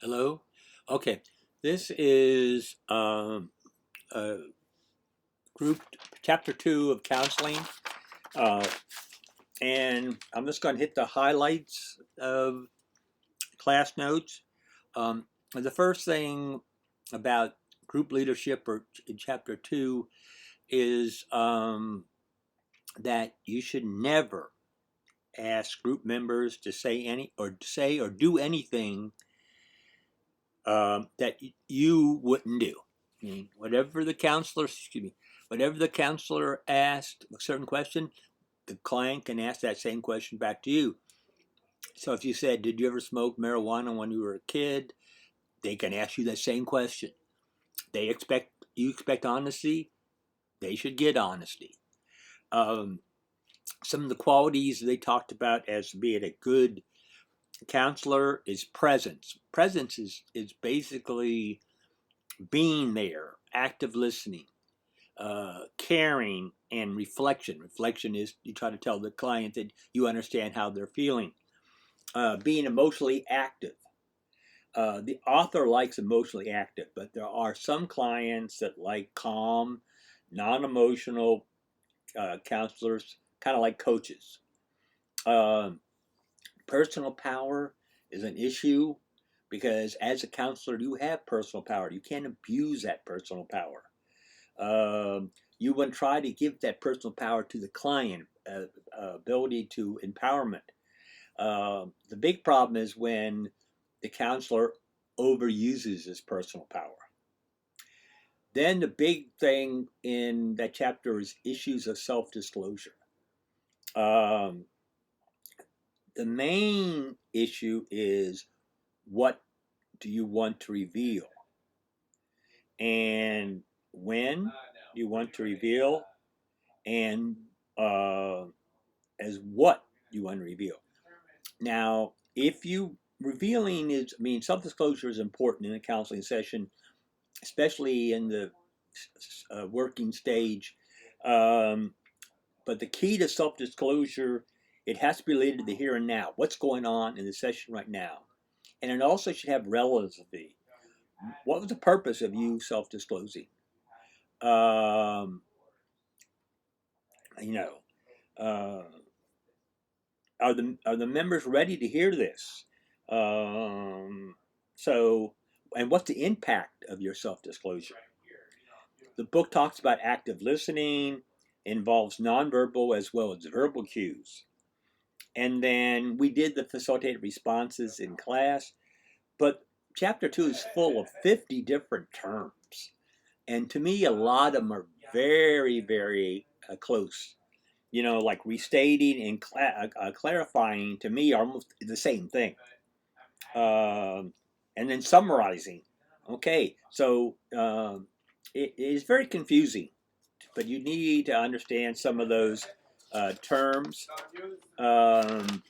Hello? Okay. This is uh, group chapter 2 of counseling. Uh, and I'm just going to hit the highlights of class notes. The first thing about group leadership or in chapter 2 is that you should never ask group members to say or do anything that you wouldn't do. I mean, whatever the counselor asked a certain question, the client can ask that same question back to you. So if you said, "Did you ever smoke marijuana when you were a kid?" They can ask you that same question. You expect honesty. They should get honesty. Um, some of the qualities they talked about as being a good counselor is presence. Presence is basically being there, active listening, caring, and reflection. Reflection is you try to tell the client that you understand how they're feeling. Being emotionally active. The author likes emotionally active, but there are some clients that like calm, non-emotional counselors, kind of like coaches. Uh, Personal power is an issue because as a counselor, you have personal power. You can't abuse that personal power. You want to try to give that personal power to the client, ability to empowerment. The big problem is when the counselor overuses his personal power. Then the big thing in that chapter is issues of self-disclosure. Um, the main issue is what do you want to reveal and when you want to reveal and as what you want to reveal. Now, if you revealing is, I mean, self-disclosure is important in a counseling session, especially in the working stage. Um, but the key to self-disclosure, it has to be related to the here and now. What's going on in the session right now? And it also should have relevancy. What was the purpose of you self-disclosing? Um, you know, uh, are the members ready to hear this? Um, so, and what's the impact of your self-disclosure? The book talks about active listening, involves nonverbal as well as verbal cues. And then we did the facilitated responses in class, but chapter 2 is full of 50 different terms. And to me, a lot of them are very, very close. Like restating and clarifying to me are almost the same thing. And then summarizing. Okay, so it is very confusing, but you need to understand some of those terms. Um,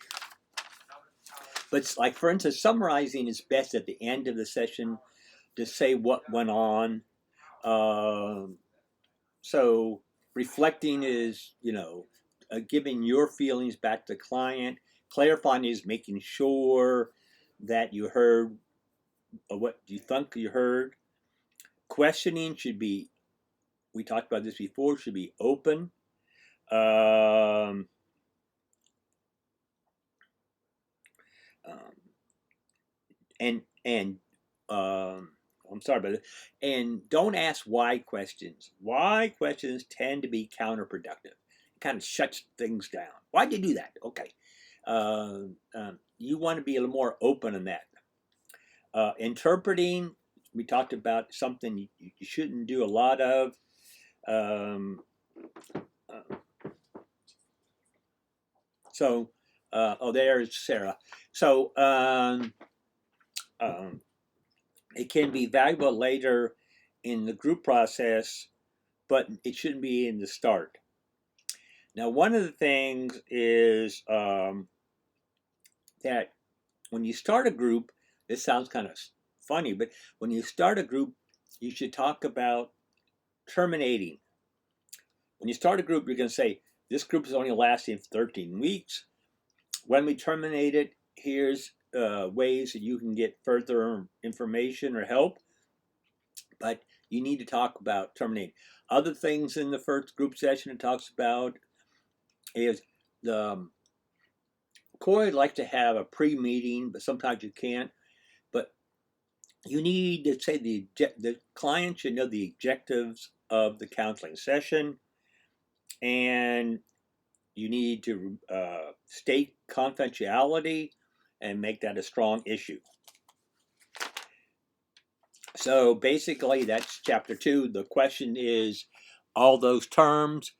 but like for instance, summarizing is best at the end of the session to say what went on. Um, so reflecting is, giving your feelings back to the client. Clarifying is making sure that you heard what you think you heard. Questioning should be, we talked about this before, should be open. Um, um, and I'm sorry about it. And don't ask why questions. Why questions tend to be counterproductive. It kind of shuts things down. Why'd you do that? Okay. You want to be a little more open on that. Interpreting, we talked about something you shouldn't do a lot of. Um, uh, there's Sarah. So, um, it can be valuable later in the group process, but it shouldn't be in the start. Now, one of the things is that when you start a group, this sounds kind of funny, but when you start a group, you should talk about terminating. When you start a group, you're going to say, this group is only lasting 13 weeks. When we terminate it, here's ways that you can get further information or help, but you need to talk about terminating. Other things in the first group session it talks about is the COI likes to have a pre-meeting, but sometimes you can't. But you need to say the client should know the objectives of the counseling session, and you need to state confidentiality and make that a strong issue. So basically, that's chapter 2. The question is all those terms.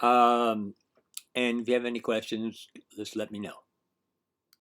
And if you have any questions, just let me know.